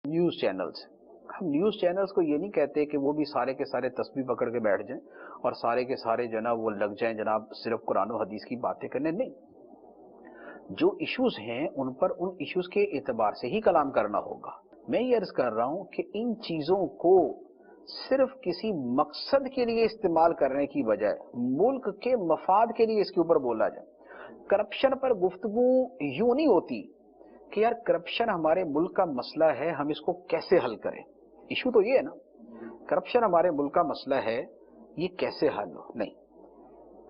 News channels, हम news channels को ये नहीं कहते कि वो भी सारे के सारे तस्बीह पकड़ के बैठ जाएं और सारे के सारे जनाब वो लग जाएं जनाब सिर्फ कुरान और हदीस की बातें करने। नहीं, जो इश्यूज हैं उन पर उन इश्यूज के एतबार से ही कलाम करना होगा। मैं ये अर्ज कर रहा हूं कि इन चीजों को सिर्फ किसी मकसद के लिए इस्तेमाल करने की बजाय मुल्क के मफाद के लिए इसके ऊपर बोला जाए। करप्शन पर गुफ्तगू यूं नहीं होती कि यार करप्शन हमारे मुल्क का मसला है, हम इसको कैसे हल करें। इशू तो ये है ना, करप्शन हमारे मुल्क का मसला है, ये कैसे हल हो। नहीं,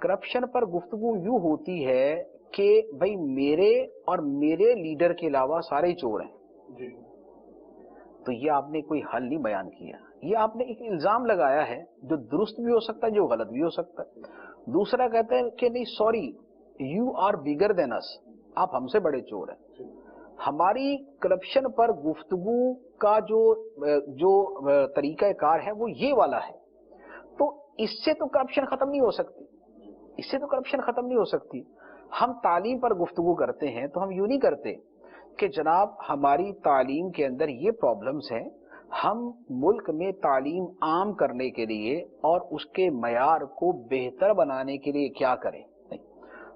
करप्शन पर गुफ्तगू यूं होती है कि भाई मेरे और मेरे लीडर के अलावा सारे चोर हैं जी। तो ये आपने कोई हल नहीं बयान किया, ये आपने एक इल्जाम लगाया है जो दुरुस्त भी हो सकता है, जो गलत भी हो सकता है। दूसरा कहता है कि नहीं sorry, you are bigger than us, आप हमसे बड़े चोर हैं। हमारी करप्शन पर गुफ्तगू का जो तरीका कार है वो ये वाला है। तो इससे तो करप्शन खत्म नहीं हो सकती, इससे तो करप्शन खत्म नहीं हो सकती। हम तालीम पर गुफ्तगू करते हैं तो हम यूं नहीं करते कि जनाब हमारी तालीम के अंदर ये प्रॉब्लम्स हैं, हम मुल्क में तालीम आम करने के लिए और उसके मयार को बेहतर बनाने के लिए क्या करें। नहीं,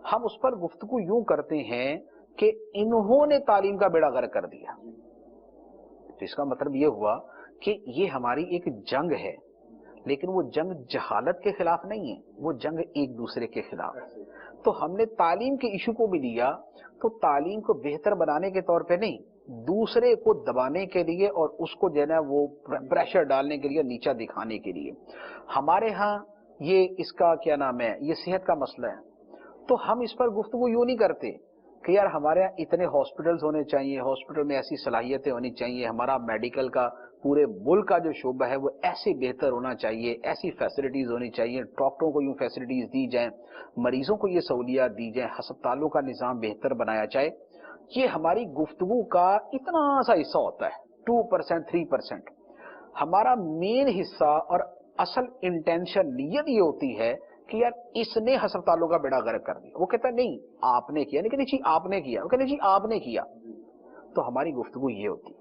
हम उस पर गुफ्तगू यूं करते हैं कि इन्होंने तालीम का बेड़ा गर्क कर दिया। तो इसका मतलब ये हुआ कि ये हमारी एक जंग है, लेकिन वो जंग जहालत के खिलाफ नहीं है, वो जंग एक दूसरे के खिलाफ है। तो हमने तालीम के इशू को भी लिया तो तालीम को बेहतर बनाने के तौर पे नहीं, दूसरे को दबाने के लिए और उसको जो है ना वो प्रेशर डालने के लिए, नीचा दिखाने के लिए। हमारे यहाँ ये इसका क्या नाम है, ये सेहत का मसला है, तो हम इस पर गुफ्तगू यूं नहीं करते कि यार हमारे यहाँ इतने हॉस्पिटल्स होने चाहिए, हॉस्पिटल में ऐसी सलाहियतें होनी चाहिए, हमारा मेडिकल का पूरे मुल्क का जो शोबा है वो ऐसे बेहतर होना चाहिए, ऐसी फैसिलिटीज होनी चाहिए, डॉक्टरों को यूं फैसिलिटीज दी जाएं, मरीजों को ये सहूलियात दी जाएं, अस्पतालों का निज़ाम बेहतर बनाया जाए। ये हमारी गुफ्तगू का इतना सा हिस्सा होता है, 2% 3%। हमारा मेन हिस्सा और असल इंटेंशन, नीयत ये होती है कि यार इसने अस्पतालों का बेड़ा गर्क कर दिया। वो कहता है नहीं आपने किया, नहीं कहते जी आपने किया, वो कहते जी आपने किया। तो हमारी गुफ्तगू ये होती।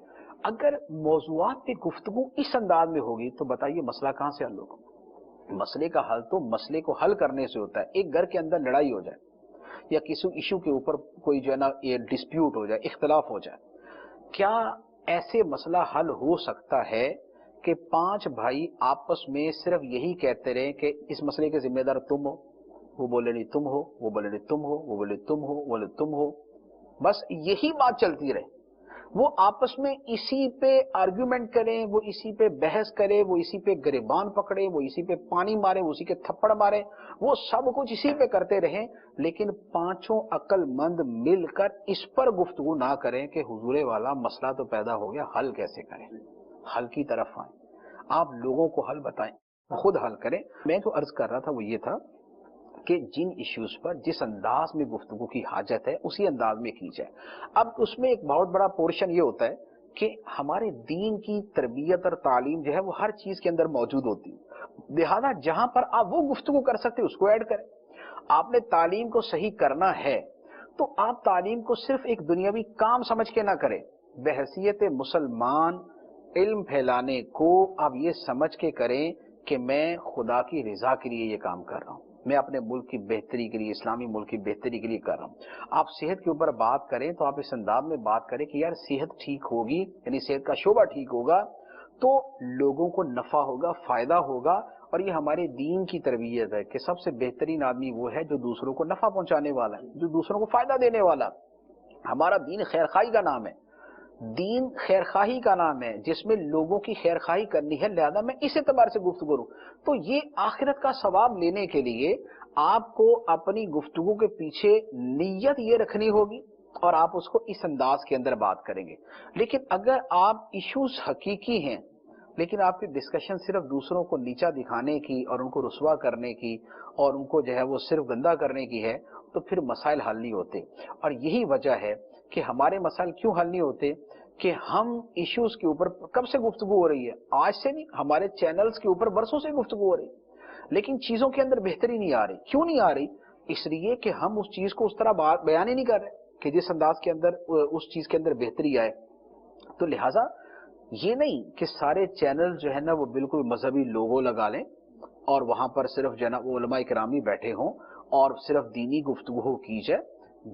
अगर मौजूआत पे गुफ्तगू इस अंदाज में होगी तो बताइए मसला कहां से हल होगा। मसले का हल तो मसले को हल करने से होता है। एक घर के अंदर लड़ाई हो जाए या किसी इशू के ऊपर कोई जो है ना ये डिस्प्यूट हो जाए, इख्तलाफ हो जाए, क्या ऐसे मसला हल हो सकता है कि 5 भाई आपस में सिर्फ यही कहते रहे कि इस मसले के जिम्मेदार तुम हो, वो बोले नहीं तुम हो, वो बोले नहीं तुम हो, वो बोले तुम हो, वो बोले तुम हो, बस यही बात चलती रहे। वो आपस में इसी पे आर्ग्यूमेंट करें, वो इसी पे बहस करें, वो इसी पे गिरबान पकड़े, वो इसी पे पानी मारे, वो इसी के थप्पड़ मारे, वो सब कुछ इसी पे करते रहें, लेकिन पांचों अक्लमंद मिलकर इस पर गुफ्तगू ना करें कि हुजूरे वाला मसला तो पैदा हो गया, हल कैसे करें। हल की तरफ आए, आप लोगों को हल बताएं, खुद हल करें। मैं जो अर्ज कर रहा था वो ये था कि जिन इश्यूज पर जिस अंदाज में गुफ्तगू की हाजत है उसी अंदाज में की जाए। अब उसमें एक बहुत बड़ा पोर्शन ये होता है कि हमारे दीन की तरबियत और तालीम जो है वो हर चीज के अंदर मौजूद होती है, लिहाजा जहां पर आप वो गुफ्तगू कर सकते उसको ऐड करें। आपने तालीम को सही करना है तो आप तालीम को सिर्फ एक दुनियावी काम समझ के ना करें, बहैसियत मुसलमान इल्म फैलाने को आप ये समझ के करें कि मैं खुदा की रिजा के लिए ये काम कर रहा हूं, मैं अपने मुल्क की बेहतरी के लिए, इस्लामी मुल्क की बेहतरी के लिए कर रहा हूं। आप सेहत के ऊपर बात करें तो आप इस अंदाज में बात करें कि यार सेहत ठीक होगी, यानी सेहत का शोबा ठीक होगा तो लोगों को नफा होगा, फायदा होगा। और ये हमारे दीन की तरबियत है कि सबसे बेहतरीन आदमी वो है जो दूसरों को नफा पहुंचाने वाला है, जो दूसरों को फायदा देने वाला। हमारा दीन खैरखाई का नाम है, दीन खैरखाही का नाम है, जिसमें लोगों की खैरखाही करनी है, लिहाजा मैं इस एतबार से गुफ्तगू करूं। तो ये आखिरत का सवाब लेने के लिए आपको अपनी गुफ्तगू के पीछे नीयत ये रखनी होगी और आप उसको इस अंदाज के अंदर बात करेंगे। लेकिन अगर आप इश्यूज हकीकी हैं लेकिन आपकी डिस्कशन सिर्फ दूसरों को नीचा दिखाने की और उनको रुसवा करने की और उनको जो है वो सिर्फ गंदा करने की है, तो फिर मसाइल हल नहीं होते। और यही वजह है कि हमारे मसाइल क्यों हल नहीं होते कि हम इश्यूज के ऊपर कब से गुफ्तगू हो रही है, आज से नहीं, हमारे चैनल्स के ऊपर बरसों से गुफ्तगू हो रही, लेकिन चीजों के अंदर बेहतरी नहीं आ रही। क्यों नहीं आ रही? इसलिए कि हम उस चीज को उस तरह बयान ही नहीं कर रहे कि जिस अंदाज के अंदर उस चीज के अंदर बेहतरी आए। तो लिहाजा یہ نہیں کہ سارے چینل جو ہے نا وہ بالکل مذہبی لوگو لگا لیں اور وہاں پر صرف جو ہے نا علماء کرامی بیٹھے ہوں اور صرف دینی گفتگو کی جائے.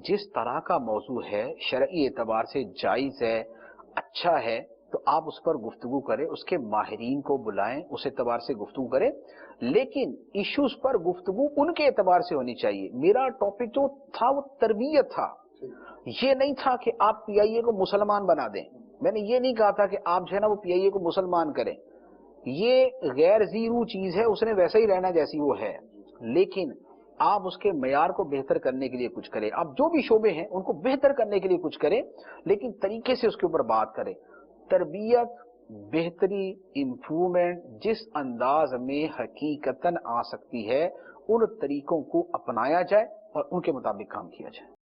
جس طرح کا موضوع ہے شرعی اعتبار سے جائز ہے، اچھا ہے، تو آپ اس پر گفتگو کریں، اس کے ماہرین کو بلائیں، اس اعتبار سے گفتگو کریں. لیکن ایشوز پر گفتگو ان کے اعتبار سے ہونی چاہیے. میرا ٹاپک جو تھا وہ تربیت تھا، یہ نہیں تھا کہ آپ پی آئی اے کو مسلمان بنا دیں. میں نے یہ نہیں کہا تھا کہ آپ جو ہے نا وہ پی آئی اے کو مسلمان کریں. یہ غیر ذی روح چیز ہے، اس نے ویسا ہی رہنا جیسی وہ ہے. لیکن آپ اس کے معیار کو بہتر کرنے کے لیے کچھ کریں. آپ جو بھی شعبے ہیں ان کو بہتر کرنے کے لیے کچھ کریں، لیکن طریقے سے اس کے اوپر بات کریں. تربیت، بہتری، امپرومنٹ جس انداز میں حقیقتاً آ سکتی ہے ان طریقوں کو اپنایا جائے اور ان کے مطابق کام کیا جائے.